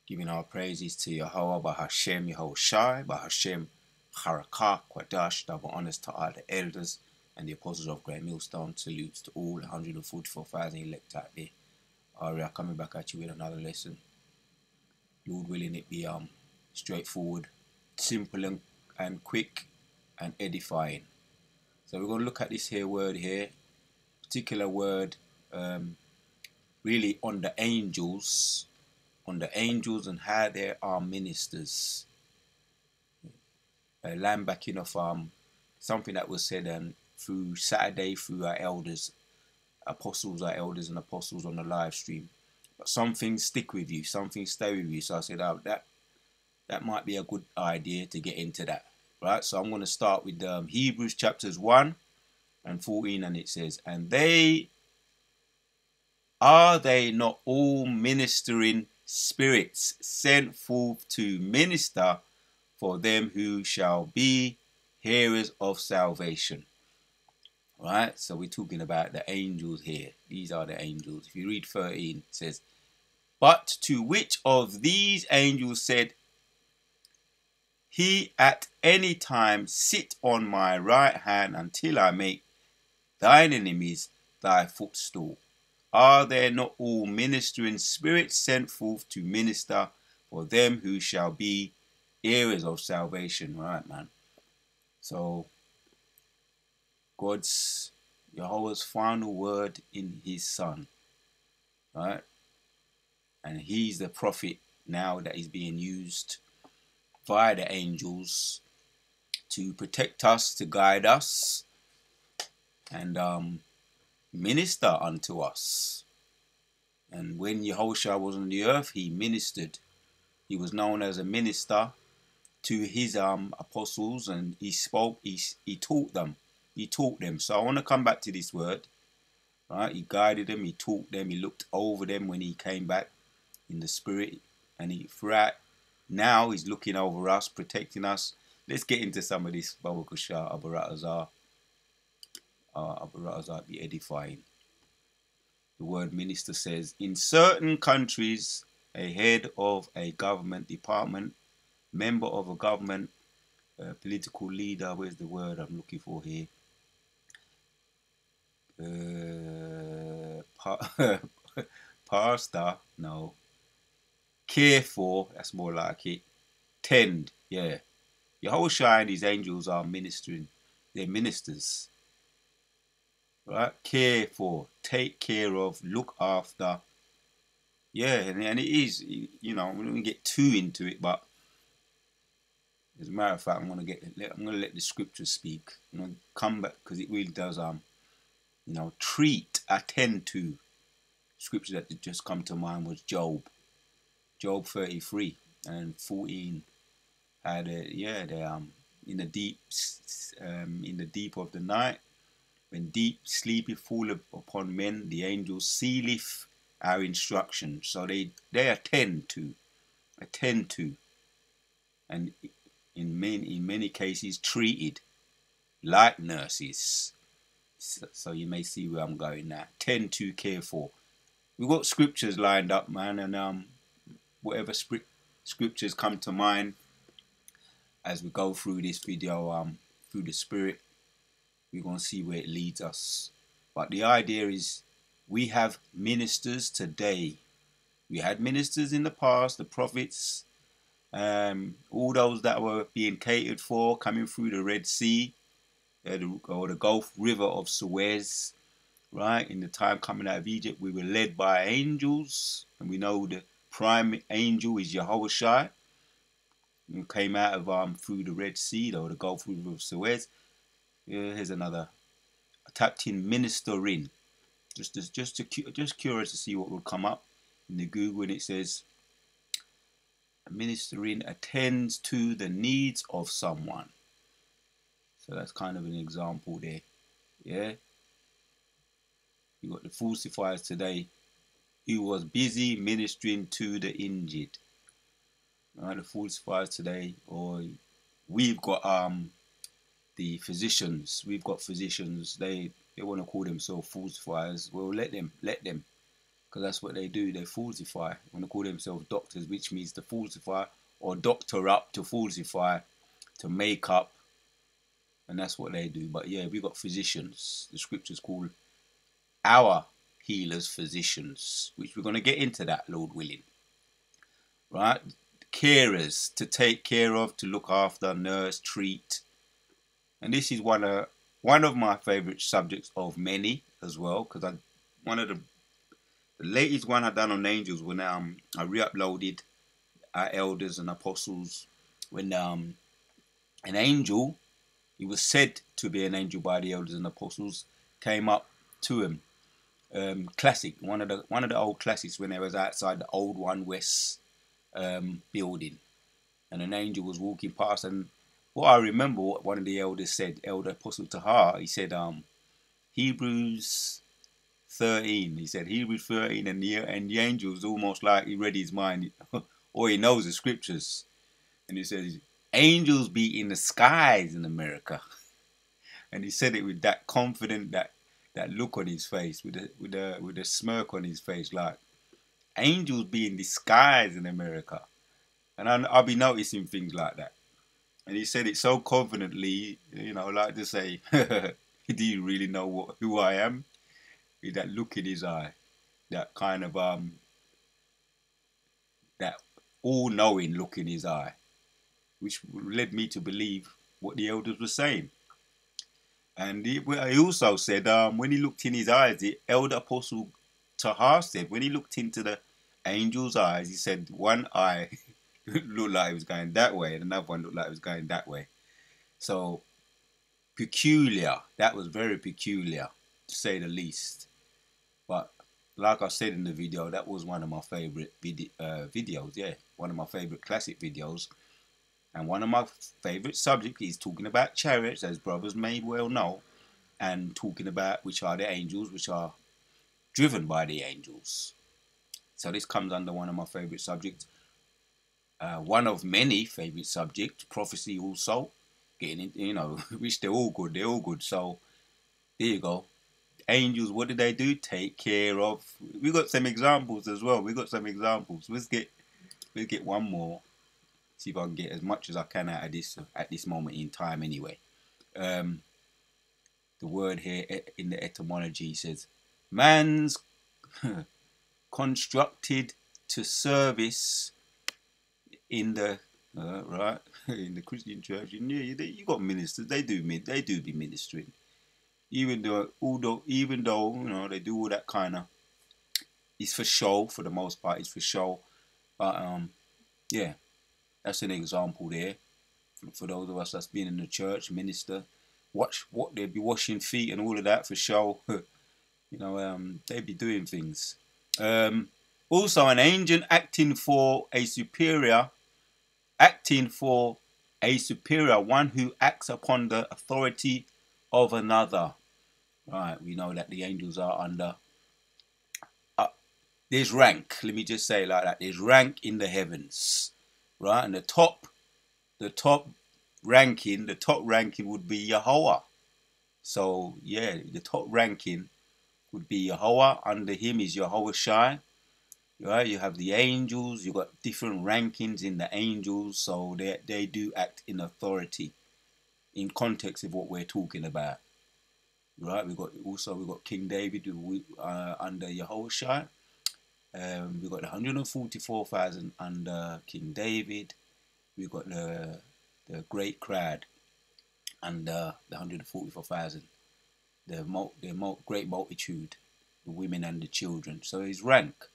Giving our praises to Yahweh, Bahashem, Yahushai, Bahashem, Harakah, Kwadash, double honors to all the elders and the apostles of Great Millstone. Salutes to all 144,000 elect out there. We are coming back at you with another lesson. Lord willing, it be straightforward, simple and quick and edifying. So we're going to look at this here word here, particular word, really on the angels and how they are ministers. Land backing of something that was said through Saturday through our elders, apostles, our elders and apostles on the live stream. But some things stick with you, some things stay with you. So I said, that might be a good idea to get into that, right? So I'm going to start with Hebrews chapters 1 and 14, and it says, and are they not all ministering spirits sent forth to minister for them who shall be hearers of salvation? Right, so we're talking about the angels here. These are the angels. If you read 13, it says, but to which of these angels said he at any time, sit on my right hand until I make thine enemies thy footstool? Are there not all ministering spirits sent forth to minister for them who shall be heirs of salvation? Right, man. So God's, Yahweh's final word in his son, right? And he's the prophet now that is being used via the angels to protect us, to guide us, and minister unto us. And when Yahushua was on the earth, he ministered. He was known as a minister to his apostles, and he spoke, he taught them. So I want to come back to this word, right? He guided them, he taught them, he looked over them when he came back in the spirit, and throughout now he's looking over us, protecting us. Let's get into some of this Babakusha Abaratazar. Abaratazar be edifying. The word minister says, in certain countries, a head of a government department, member of a government, political leader, where's the word I'm looking for here? Pastor, no. Care for, that's more like it. Tend, yeah. Yahushua and his angels are ministering. They're ministers. Right? Care for, take care of, look after. Yeah, and it is, you know, we don't get too into it, but as a matter of fact, I'm gonna let the scriptures speak. I'm gonna come back because it really does you know, attend to. Scripture that just come to mind was Job 33 and 14. Had in the deep of the night, when deep sleepeth fall upon men, the angel sealeth our instruction. So they attend to, and in many cases treated like nurses. So you may see where I'm going now. Tend to, care for. We've got scriptures lined up, man, and whatever scriptures come to mind as we go through this video, through the spirit, we're going to see where it leads us. But the idea is we have ministers today. We had ministers in the past, the prophets, all those that were being catered for, coming through the Red Sea, or the Gulf River of Suez, right? In the time coming out of Egypt, we were led by angels, and we know the prime angel is Yahushua, who came out of through the Red Sea, or the Gulf River of Suez. Here's another. I tapped in ministering, just curious to see what will come up in the Google, and it says ministering attends to the needs of someone. So that's kind of an example there. Yeah. You got the falsifiers today who was busy ministering to the injured. Right, the falsifiers today, or we've got the physicians. We've got physicians. They want to call themselves falsifiers. Well, let them, because that's what they do. They falsify. When they call themselves doctors, which means to falsify or doctor up, to falsify, to make up, and that's what they do. But yeah, we got physicians. The scriptures call our healers physicians, which we're going to get into that, Lord willing. Right? Carers, to take care of, to look after, nurse, treat. And this is one of my favorite subjects of many as well, because one of the latest one I done on angels when I re-uploaded our elders and apostles when an angel, he was said to be an angel by the elders and apostles, came up to him. Classic, one of the old classics, when they was outside the old One West building, and an angel was walking past. And what I remember, what one of the elders said, Elder Apostle Tahar, he said, Hebrews 13. He said Hebrews 13, and the angel was almost like he read his mind, or he knows the scriptures. And he says, angels be in the skies in America. And he said it with that confident, that look on his face, with a smirk on his face, like angels be in the skies in America. And I'll be noticing things like that. And he said it so confidently, like to say, do you really know who I am? With that look in his eye, that kind of that all-knowing look in his eye, which led me to believe what the elders were saying. And he also said, when he looked in his eyes, the elder apostle Tahar said, when he looked into the angel's eyes, he said one eye looked like it was going that way, and another one looked like it was going that way. So peculiar. That was very peculiar, to say the least. But like I said in the video, that was one of my favorite videos. Yeah, one of my favorite classic videos. And one of my favorite subjects is talking about chariots, as brothers may well know, and talking about which are the angels, which are driven by the angels. So this comes under one of my favorite subjects. One of many favorite subjects, prophecy also. Getting into, which they're all good. They're all good. So there you go. Angels, what do they do? Take care of. We got some examples as well. We got some examples. Let's get one more. See if I can get as much as I can out of this at this moment in time. Anyway, the word here in the etymology says, man's constructed to service in the right in the Christian church. You got ministers. They do be ministering. Even though they do all that kind of, it's for show, for the most part, it's for show. But yeah, that's an example there for those of us that's been in the church, minister. Watch what they'd be washing feet and all of that for show. They'd be doing things. Also, an agent acting for a superior, one who acts upon the authority of another. Right, we know that the angels are under. There's rank. Let me just say it like that. There's rank in the heavens, right? And the top ranking would be Yahweh. So yeah, the top ranking would be Yahweh. Under him is Yahweh Shai. Right? You have the angels. You got different rankings in the angels, so they do act in authority, in context of what we're talking about. Right? We got King David under Yehoshua. We got the 144,000 under King David. We got the great crowd under the 144,000. The great multitude, the women and the children. So his rank.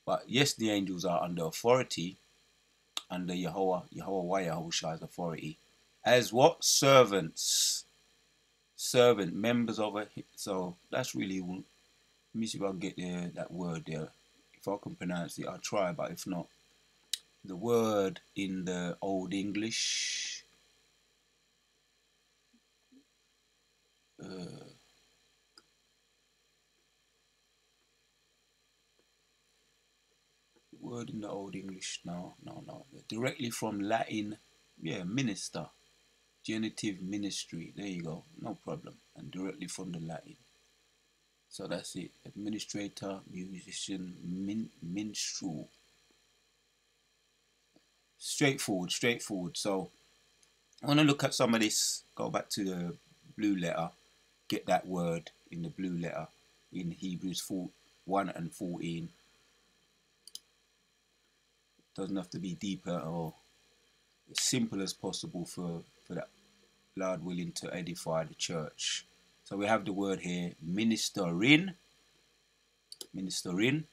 But yes, the angels are under authority, under Yahushua's authority, as what? Servants. Servant, members of a. So that's really. Let me see if I can get that word there. If I can pronounce it, I'll try. But if not, the word in the Old English. Word in the Old English. No. Directly from Latin. Yeah, minister. Genitive ministry. There you go. No problem. And directly from the Latin. So that's it. Administrator, musician, minstrel. Straightforward, straightforward. So I want to look at some of this. Go back to the blue letter. Get that word in the blue letter in Hebrews 1 and 14. Doesn't have to be deeper or as simple as possible for that Lord willing to edify the church. So we have the word here, ministering. Ministering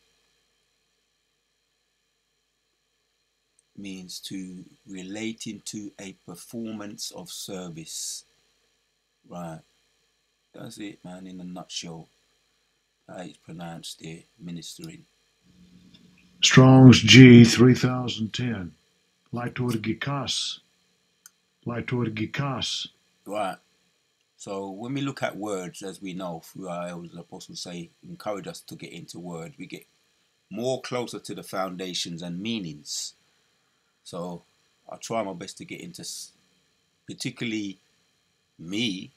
means to relating to a performance of service. Right. That's it, man, in a nutshell. How it's pronounced there, ministering. Strong's G 3010. Liturgikos. Liturgikos. Right. So when we look at words, as we know, through our elders and apostles say, encourage us to get into words. We get more closer to the foundations and meanings. So I try my best to get into, particularly me,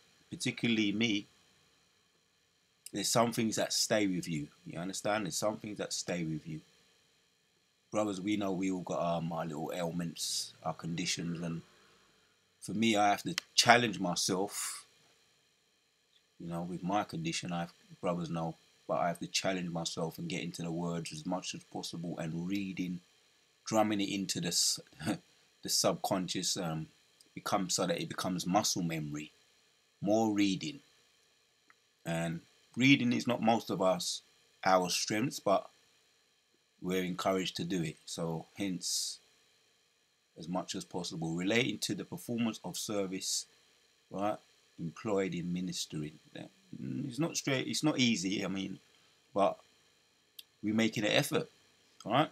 there's some things that stay with you. You understand? There's some things that stay with you. Brothers, we know we all got our little ailments, our conditions, and for me, I have to challenge myself. You know, with my condition, brothers know, but I have to challenge myself and get into the words as much as possible and reading, drumming it into the the subconscious, so that it becomes muscle memory. More reading, and reading is not most of our strengths, but we're encouraged to do it. So hence, as much as possible, relating to the performance of service, right? Employed in ministering. It's not straight. It's not easy. I mean, but we making an effort, all right?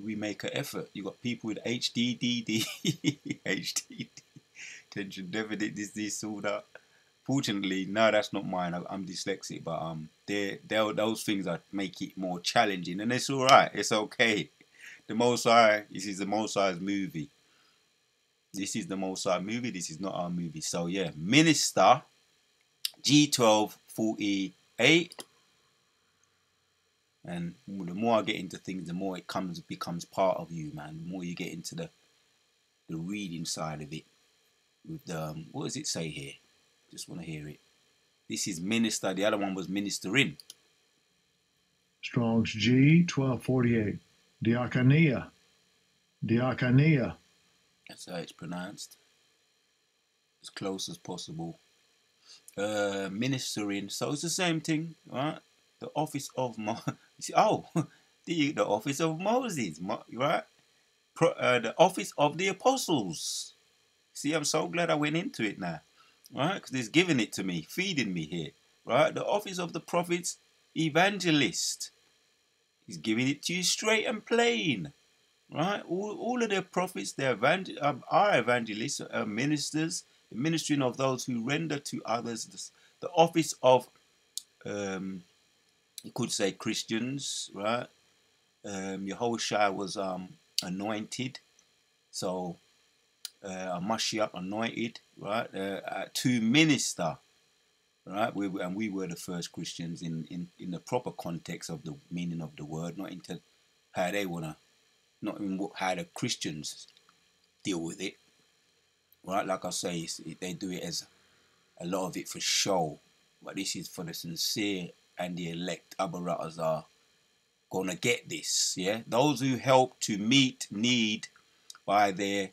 We make an effort. You got people with HDDD, HDD, attention deficit disorder. Fortunately, no, that's not mine. I'm dyslexic, but those things that make it more challenging, and it's all right. It's okay. The Most High. This is the Most High's movie. This is the Most High movie. This is not our movie. So yeah, minister, G1248, and the more I get into things, the more it becomes part of you, man. The more you get into the reading side of it. With the what does it say here? Just want to hear it. This is minister. The other one was ministering. Strong's G 1248. Diakonia. Diakonia. That's how it's pronounced. As close as possible. Ministering. So it's the same thing, right? The office of the office of Moses, right? The office of the apostles. See, I'm so glad I went into it now, right? Because he's giving it to me, feeding me here, right? The office of the prophets, evangelist. He's giving it to you straight and plain, right? All of the prophets, are evangelists, ministers, the ministering of those who render to others. The office of, you could say, Christians, right? Yehoshua was anointed, so a Mashiach anointed, right? To minister, right? We were the first Christians in the proper context of the meaning of the word, not into how they wanna, not in how the Christians deal with it, right? Like I say, they do it as a lot of it for show, but this is for the sincere and the elect. Abarattas are gonna get this, yeah. Those who help to meet need by their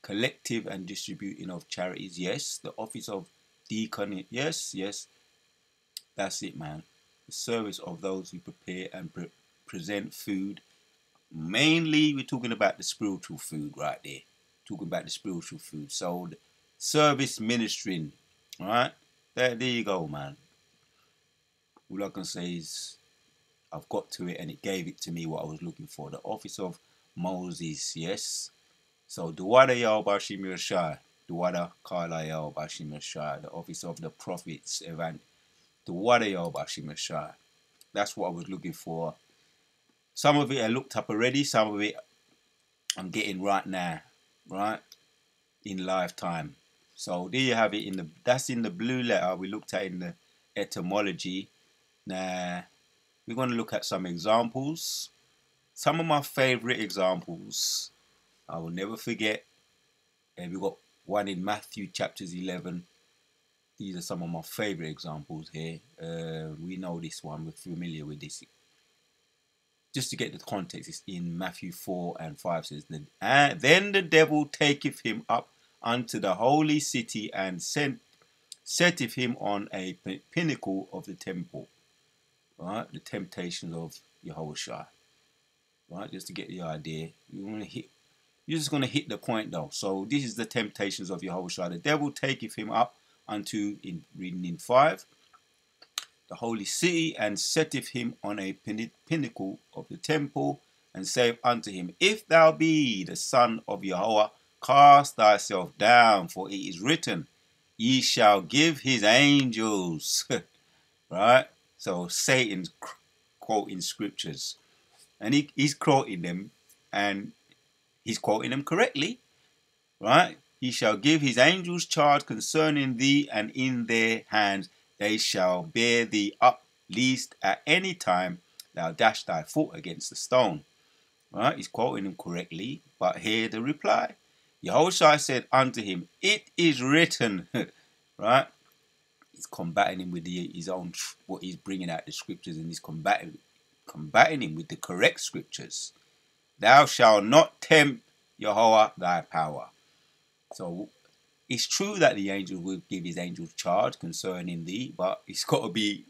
collective and distributing of charities, yes. The office of deacon, yes. That's it, man. The service of those who prepare and present food. Mainly, we're talking about the spiritual food right there. Talking about the spiritual food. So, the service ministering, all right? There you go, man. All I can say is I've got to it and it gave it to me what I was looking for. The office of Moses, yes. So, Duwada Yao Bashim Yashai. Duwada Kala Yao Bashim Yashai. The office of the prophets, Duwada Yao Bashim Yashai. That's what I was looking for. Some of it I looked up already, some of it I'm getting right now, right? In lifetime. So there you have it. That's in the blue letter we looked at in the etymology. Now, we're going to look at some examples. Some of my favorite examples I will never forget. And we've got one in Matthew chapters 11. These are some of my favorite examples here. We know this one, we're familiar with this. Just to get the context, it's in Matthew 4 and 5 says, Then the devil taketh him up unto the holy city and setteth him on a pinnacle of the temple. Right, the temptations of Yahushua. Right, just to get the idea, you're just going to hit the point though. So this is the temptations of Yahushua. The devil taketh him up unto, reading in 5, the holy city, and setteth him on a pinnacle of the temple, and saith unto him, If thou be the Son of Yahweh, cast thyself down, for it is written, Ye shall give his angels. Right? So Satan's quoting scriptures, and he's quoting them, and he's quoting them correctly, right? He shall give his angels charge concerning thee, and in their hands they shall bear thee up, lest at any time thou dash thy foot against a stone. Right? He's quoting them correctly, but hear the reply. Yahushua said unto him, It is written. Right? He's combating him with his own, what he's bringing out the scriptures, and he's combating him with the correct scriptures. Thou shalt not tempt Yahweh thy power. So it's true that the angel will give his angels charge concerning thee, but it's got to be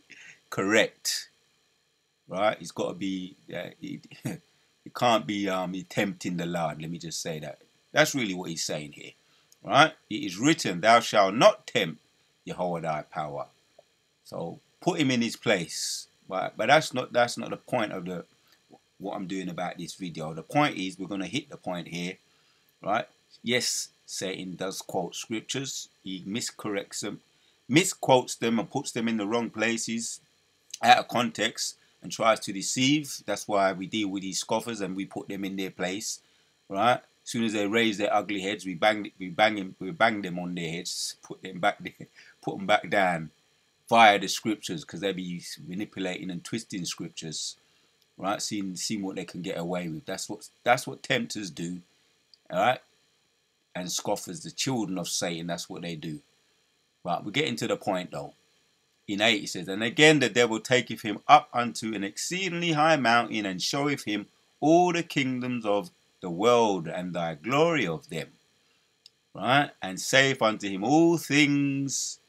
correct, right? It's got to be, it can't be tempting the Lord. Let me just say that. That's really what he's saying here, right? It is written, Thou shalt not tempt Yahweh thy power. So put him in his place. But that's not the point of what I'm doing about this video. The point is, we're going to hit the point here, right? Yes, Satan does quote scriptures. He misquotes them and puts them in the wrong places, out of context, and tries to deceive. That's why we deal with these scoffers and we put them in their place, right? As soon as they raise their ugly heads, we bang them on their heads, put them back down via the scriptures, because they be manipulating and twisting scriptures, right? Seeing what they can get away with. That's what tempters do, all right? And scoffers, the children of Satan, that's what they do. But we're getting to the point though. In 8 it says, And again the devil taketh him up unto an exceedingly high mountain, and showeth him all the kingdoms of the world and thy glory of them. Right? And saith unto him,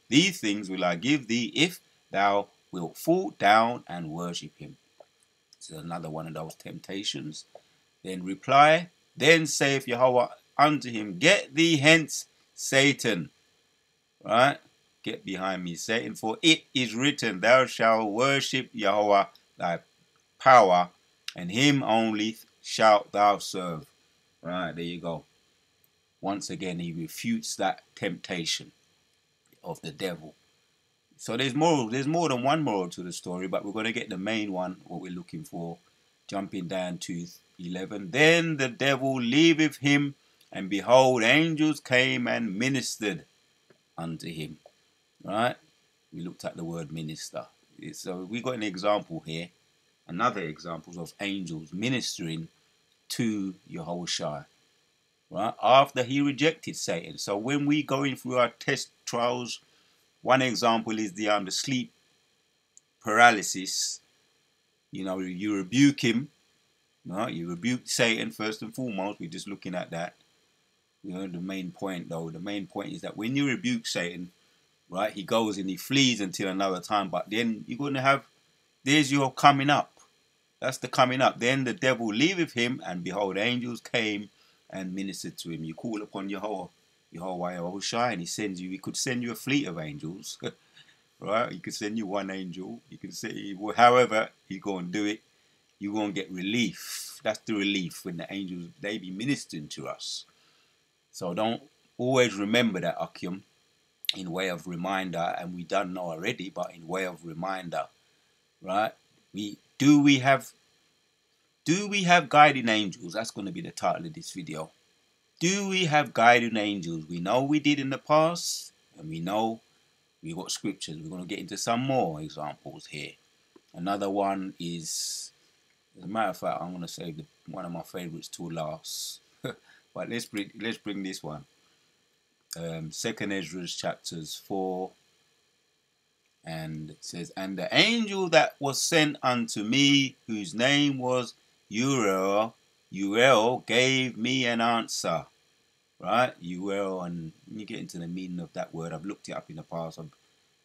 these things will I give thee, if thou wilt fall down and worship him. This is another one of those temptations. Then reply, Then saith Yahweh unto him, Get thee hence, Satan. Right? Get behind me, Satan, for it is written, Thou shalt worship Yahweh thy power, and him only shalt thou serve. Right, there you go. Once again, he refutes that temptation of the devil. So there's more than one moral to the story, but we're going to get the main one, what we're looking for. Jumping down to 11. Then the devil leaveth him, and behold, angels came and ministered unto him. Right? We looked at the word minister. So we got an example here. Another examples of angels ministering to Yahushua. Right? After he rejected Satan. So when we going through our test trials, one example is the sleep paralysis. You know, you rebuke him. Right? You rebuke Satan first and foremost. We're just looking at that. You know, the main point though. The main point is that when you rebuke Satan, right, he goes and he flees until another time. But then you're going to have, there's your coming up. That's the coming up. Then the devil leaveth him, and behold, angels came and ministered to him. You call upon Yahweh Yahushua, and he could send you a fleet of angels. Right? He could send you one angel. You can say, well, however he's going to do it, you're going to get relief. That's the relief when the angels, they be ministering to us. So don't always remember that, Akim, in way of reminder, and we don't know already, but in way of reminder, right? Do we have guardian angels? That's going to be the title of this video. Do we have guardian angels? We know we did in the past, and we know We've got scriptures. We're going to get into some more examples here. Another one is, as a matter of fact, I'm going to save one of my favorites to last. But let's bring this one. Second Ezra chapters 4, and it says, "And the angel that was sent unto me, whose name was Uriel, gave me an answer." Right, Uriel, and when you get into the meaning of that word, I've looked it up in the past. I've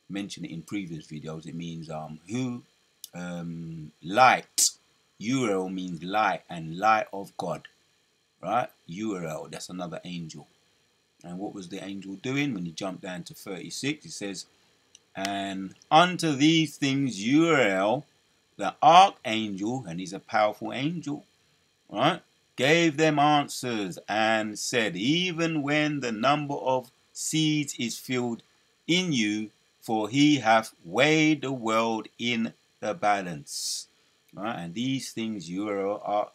mentioned it in previous videos. It means light. Uriel means light, and light of God. Right, Uriel, that's another angel. And what was the angel doing? When you jump down to 36, it says, "And unto these things Uriel, the archangel," and he's a powerful angel, right, "gave them answers and said, even when the number of seeds is filled in you, for he hath weighed the world in the balance." Right, and these things Uriel,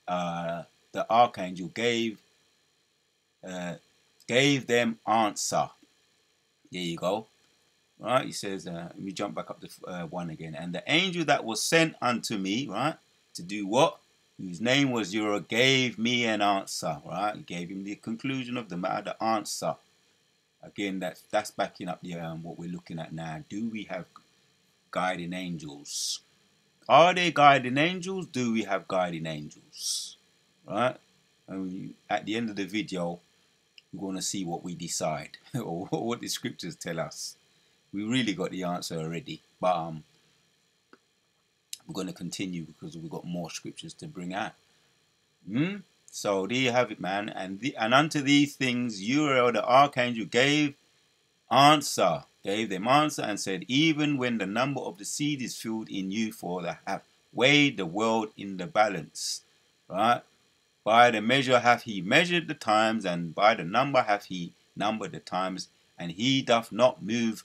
the archangel, gave them answer. There you go. Right, he says, let me jump back up to 1 again. "And the angel that was sent unto me," right, to do what? "Whose name was Uriel, gave me an answer." Right, he gave him the conclusion of the matter, the answer. Again, that's backing up the what we're looking at now. Do we have guiding angels? Are there guiding angels? Do we have guiding angels? Right, and at the end of the video, we're going to see what we decide or what the scriptures tell us. We really got the answer already, but we're going to continue because we've got more scriptures to bring out. So there you have it, man. And unto these things Uriel the archangel gave them answer and said, even when the number of the seed is filled in you, for they have weighed the world in the balance. Right? By the measure hath he measured the times, and by the number hath he numbered the times, and he doth not move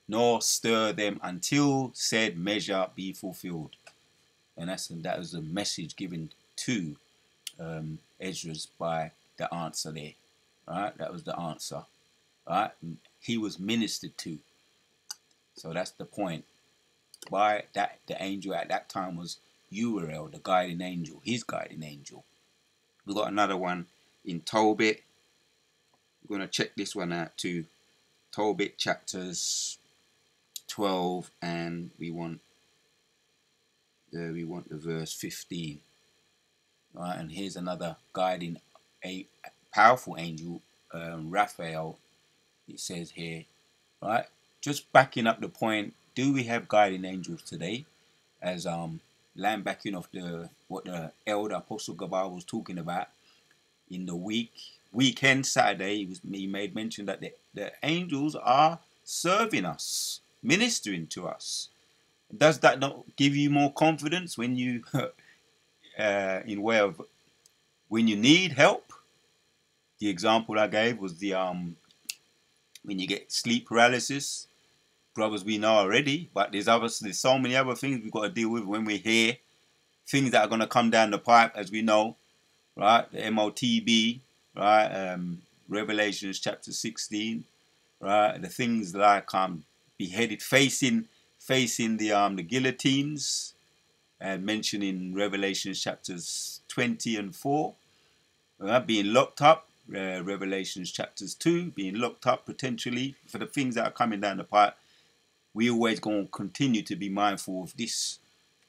nor stir them until said measure be fulfilled. And that was a message given to Ezra's by the answer there. Right, that was the answer. Right, he was ministered to. So that's the point. By that, the angel at that time was Uriel, the guiding angel, his guiding angel. We got another one in Tobit. We're going to check this one out too. Tobit chapters 12, and we want the verse 15. Right, and here's another guiding, a powerful angel, Raphael. It says here, right, just backing up the point. Do we have guiding angels today? As land backing off what the elder Apostle Gabar was talking about in the weekend Saturday. He made mention that the angels are serving us, ministering to us. Does that not give you more confidence when you in way of when you need help? The example I gave was the when you get sleep paralysis. Brothers, we know already, but there's so many other things we've got to deal with when we're here. Things that are going to come down the pipe, as we know, right? The MOTB, right? Revelations chapter 16, right? The things like beheaded, facing the guillotines, and mentioned in Revelation chapters 20 and 4, right? Being locked up. Revelations chapters 2, being locked up potentially for the things that are coming down the pipe. We always going to continue to be mindful of this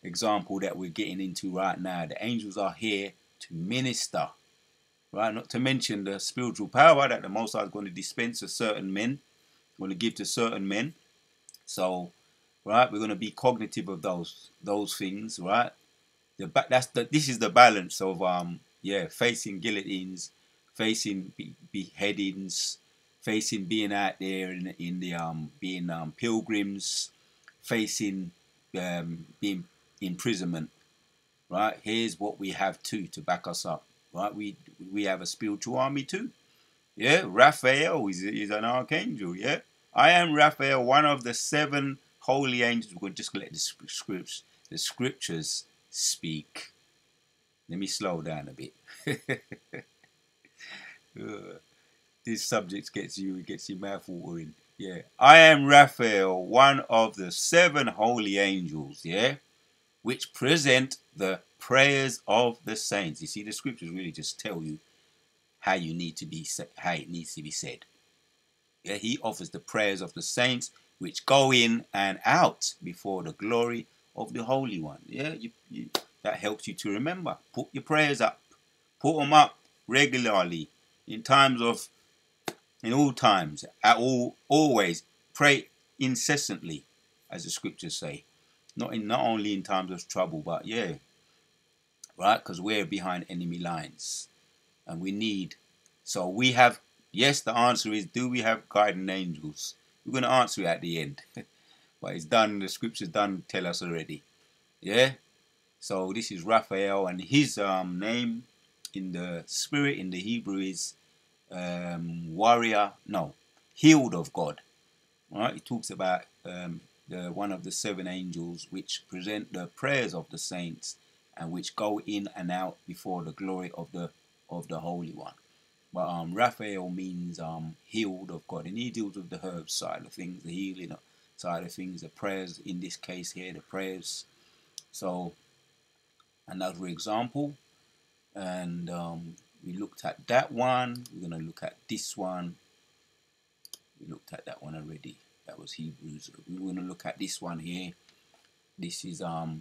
example that we're getting into right now. The angels are here to minister, right? Not to mention the spiritual power that the Most High is going to dispense to certain men, going to give to certain men. So, right, we're going to be cognitive of those things, right? This is the balance of facing guillotines, facing beheadings, facing being out there in the being pilgrims, facing being imprisonment. Right, here's what we have too to back us up. Right, we have a spiritual army too. Yeah, Raphael is an archangel. Yeah, I am Raphael, one of the 7 holy angels. We're just gonna let the scriptures speak. Let me slow down a bit. This subject gets your mouth watering. Yeah, I am Raphael, one of the 7 holy angels, yeah, which present the prayers of the saints. You see, the scriptures really just tell you how you need to be, how it needs to be said. Yeah, he offers the prayers of the saints, which go in and out before the glory of the Holy One. Yeah, that helps you to remember. Put your prayers up. Put them up regularly in times of, in all times, at all, always. Pray incessantly, as the scriptures say. Not only in times of trouble, but yeah, right? Because we're behind enemy lines, and we need. So we have. Yes, the answer is: do we have guardian angels? We're going to answer it at the end, but it's done. The scriptures done tell us already. Yeah. So this is Raphael, and his name in the spirit in the Hebrew is warrior. No, healed of God. All right. It talks about the one of the 7 angels which present the prayers of the saints and which go in and out before the glory of the Holy One. But Raphael means healed of God, and he deals with the herbs side of things, the healing side of things, the prayers. In this case here, the prayers. So another example, and we looked at that one. We're going to look at this one. We looked at that one already. That was Hebrews. We're going to look at this one here. This is I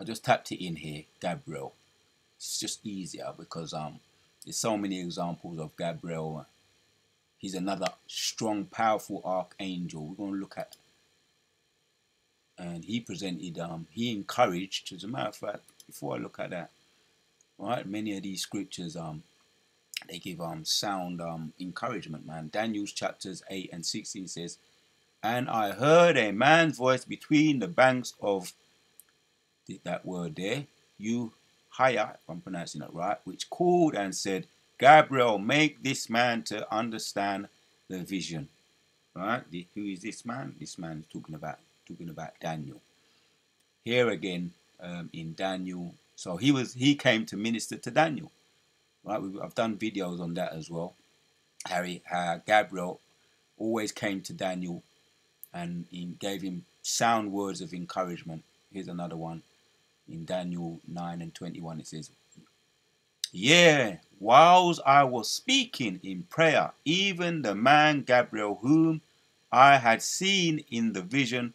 just tapped it in here, Gabriel. It's just easier because there's so many examples of Gabriel. He's another strong, powerful archangel. We're going to look at, and he presented, he encouraged. As a matter of fact, before I look at that, right, many of these scriptures, they give sound encouragement, man. Daniel's chapters 8 and 16 says, "And I heard a man's voice between the banks of," that word there, Haya, if I'm pronouncing it right, which called and said, "Gabriel, make this man to understand the vision." Right? Who is this man? This man is talking about Daniel. Here again, in Daniel, so he came to minister to Daniel. Right? I've done videos on that as well. How Gabriel always came to Daniel and he gave him sound words of encouragement. Here's another one. In Daniel 9 and 21, it says, "Yeah, whilst I was speaking in prayer, even the man Gabriel, whom I had seen in the vision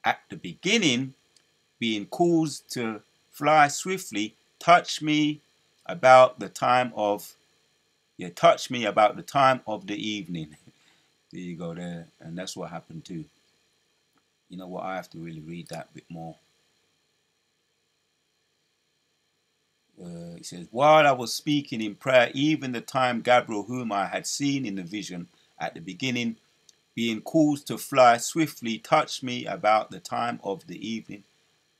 at the beginning, being caused to fly swiftly, touched me about the time of the evening." There you go there, and that's what happened too. You know what? I have to really read that a bit more. It says, "While I was speaking in prayer, even the time Gabriel, whom I had seen in the vision at the beginning, being caused to fly swiftly, touched me about the time of the evening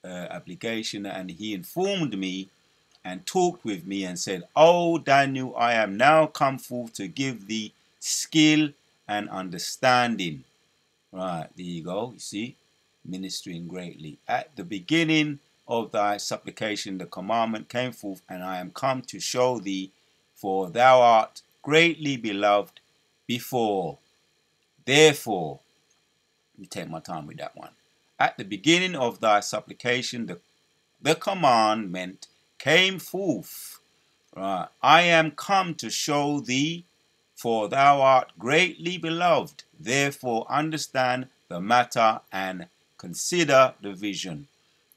obligation, and he informed me and talked with me and said, O Daniel, I am now come forth to give thee skill and understanding." Right, there you go. You see, ministering greatly. "At the beginning of thy supplication, the commandment came forth, and I am come to show thee, for thou art greatly beloved before. Therefore," let me take my time with that one. "At the beginning of thy supplication, the commandment came forth. Right. I am come to show thee, for thou art greatly beloved. Therefore understand the matter and consider the vision."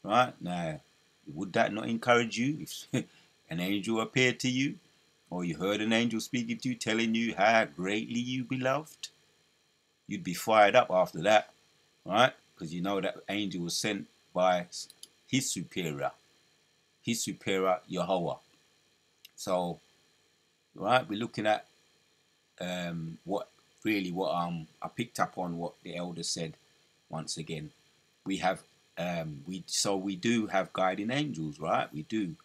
Right. Now, would that not encourage you if an angel appeared to you, or you heard an angel speaking to you, telling you how greatly you beloved? You'd be fired up after that, right? Because you know that angel was sent by his superior Yahweh. So, right, we're looking at what I picked up on what the elder said. Once again, we have we do have guiding angels, right? We do,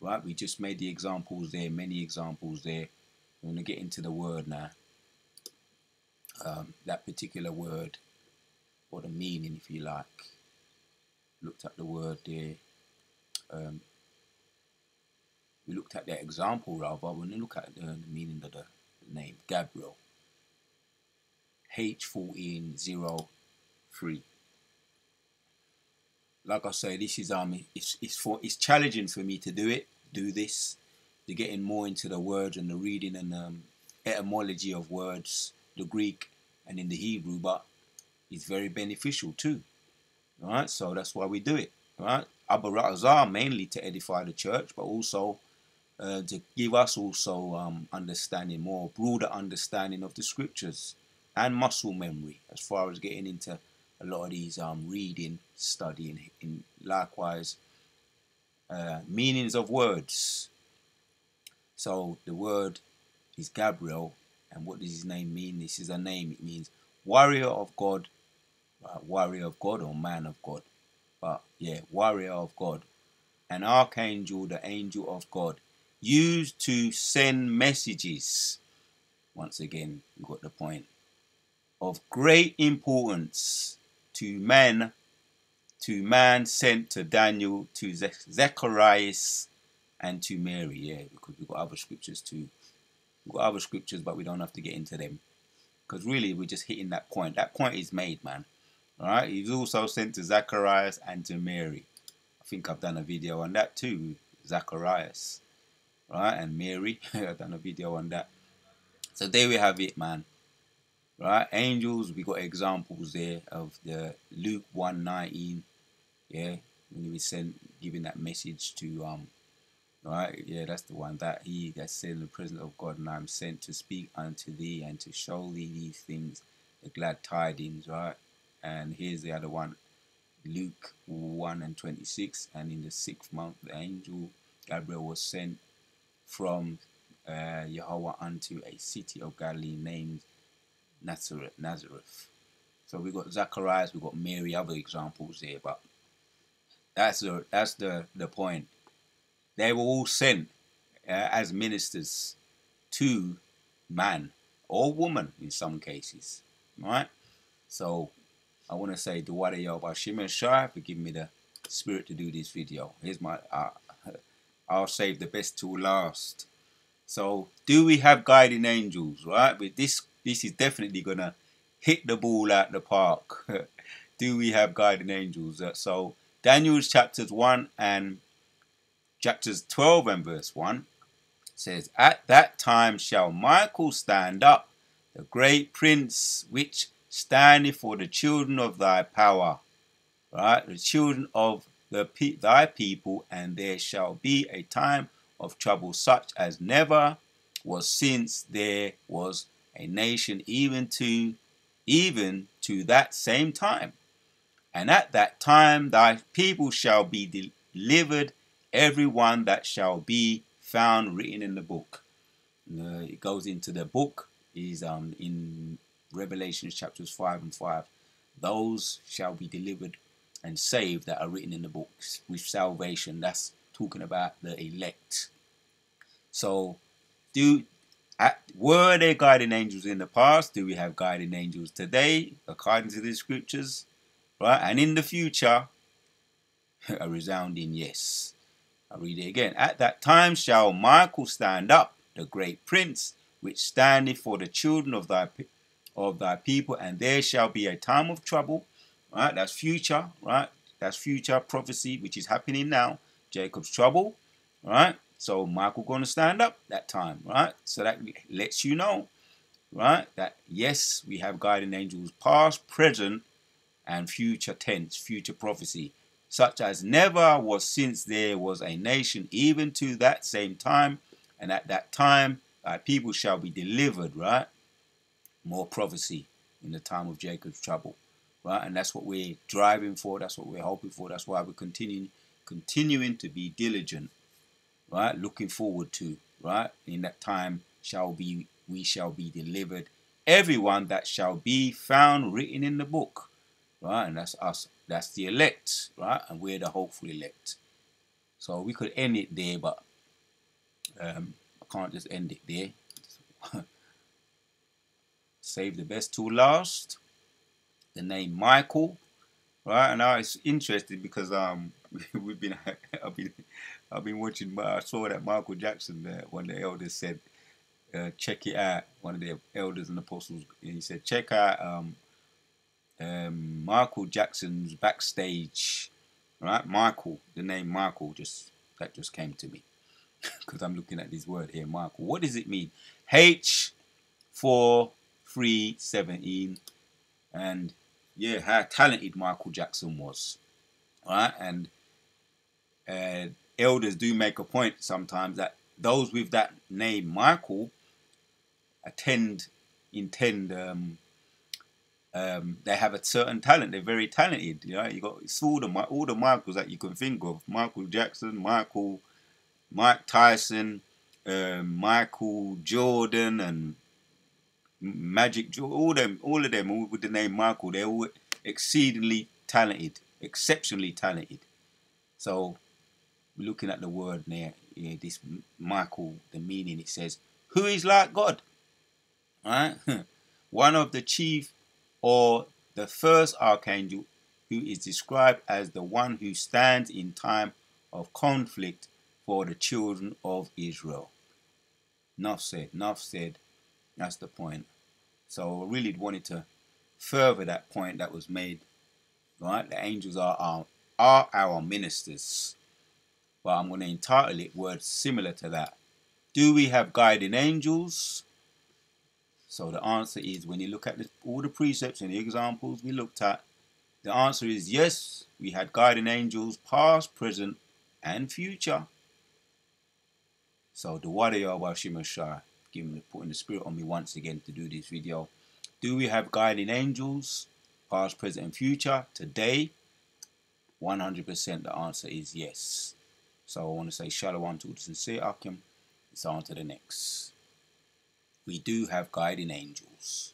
right? We just made the examples there, many examples there. I'm going to get into the word now. That particular word, or the meaning, if you like. Looked at the word there. We looked at that example rather. When you look at the meaning of the name Gabriel, H1403. Like I say, this is it's challenging for me to do this, to getting more into the words and the reading and etymology of words, the Greek and in the Hebrew, but it's very beneficial too. Alright, so that's why we do it. Alright, Abarazar mainly to edify the church, but also to give us also understanding, more broader understanding of the scriptures and muscle memory, as far as getting into a lot of these reading, studying, in likewise meanings of words. So the word is Gabriel, and what does his name mean? This is a name. It means warrior of God, warrior of God or man of God. But yeah, warrior of God, an archangel, the angel of God, used to send messages. Once again, we got the point. Of great importance to man sent to Daniel, to Zacharias, and to Mary. Yeah, because we've got other scriptures too. We've got other scriptures, but we don't have to get into them. Because really, we're just hitting that point. That point is made, man. Alright, he's also sent to Zacharias and to Mary. I think I've done a video on that too. Zacharias. Right, and Mary. I've done a video on that. So there we have it, man. Right, angels, we got examples there of the Luke 1:19. Yeah, when he was giving that message to right, yeah, that's the one, that he that said in the presence of God, and I am sent to speak unto thee and to show thee these things, the glad tidings, right? And here's the other one, Luke 1:26, and in the 6th month the angel Gabriel was sent from Yahweh unto a city of Galilee named Nazareth. So we got Zacharias, we got Mary, other examples there, but that's the point. They were all sent as ministers to man or woman in some cases, right? So I want to say Duwada Yahweh Shimon Shai for giving me the spirit to do this video. Here's my I'll save the best till last. So do we have guiding angels, right? But this is definitely gonna hit the ball out the park. Do we have guiding angels? So Daniel's chapters 1 and chapters 12 and verse 1 says, at that time shall Michael stand up, the great prince, which standeth for the children of thy power, right? The children of thy people, and there shall be a time of trouble such as never was since there was a nation, even to that same time. And at that time thy people shall be delivered, every one that shall be found written in the book. It goes into the book is in Revelation chapters 5 and 5. Those shall be delivered and saved that are written in the books with salvation. That's talking about the elect. So were there guardian angels in the past? Do we have guardian angels today according to the scriptures? Right, and in the future, a resounding yes. I'll read it again. At that time shall Michael stand up, the great prince, which standeth for the children of thy people, and there shall be a time of trouble. Right, that's future. Right, that's future prophecy, which is happening now. Jacob's trouble. Right, so Michael going to stand up that time. Right, so that lets you know, right, that yes, we have guardian angels, past, present, and future tense, future prophecy, such as never was since there was a nation, even to that same time. And at that time, thy people shall be delivered, right? More prophecy in the time of Jacob's trouble, right? And that's what we're driving for. That's what we're hoping for. That's why we're continuing to be diligent, right? Looking forward to, right? In that time we shall be delivered, everyone that shall be found written in the book. Right, and that's us. That's the elect, right? And we're the hopeful elect. So we could end it there, but I can't just end it there. Save the best till last. The name Michael, right? And now it's interesting because we've been I've been watching. I saw that Michael Jackson, one of the elders said check it out. One of the elders and apostles, he said, check out Michael Jackson's backstage. Right, Michael. The name Michael just came to me because I'm looking at this word here, Michael. What does it mean? H4317, and yeah, how talented Michael Jackson was. Right, and elders do make a point sometimes that those with that name Michael they have a certain talent. They're very talented. You know, you got all the Michaels that you can think of: Michael Jackson, Mike Tyson, Michael Jordan, and Magic Jordan. All of them, all with the name Michael. They're all exceedingly talented, exceptionally talented. So we're looking at the word there. Yeah, this Michael, the meaning, it says, "Who is like God?" Right? One of the chief or the first archangel, who is described as the one who stands in time of conflict for the children of Israel. Enough said. That's the point. So I really wanted to further that point that was made. Right? The angels are our ministers. But I'm going to entitle it words similar to that. Do we have guiding angels? So the answer is, when you look at all the precepts and the examples we looked at, the answer is yes, we had guardian angels, past, present, and future. So the Wada Yahweh Shemashah, putting the spirit on me once again to do this video. Do we have guardian angels, past, present, and future? Today, 100% the answer is yes. So I want to say Shalom to the sincere Akim. It's on to the next. We do have guiding angels.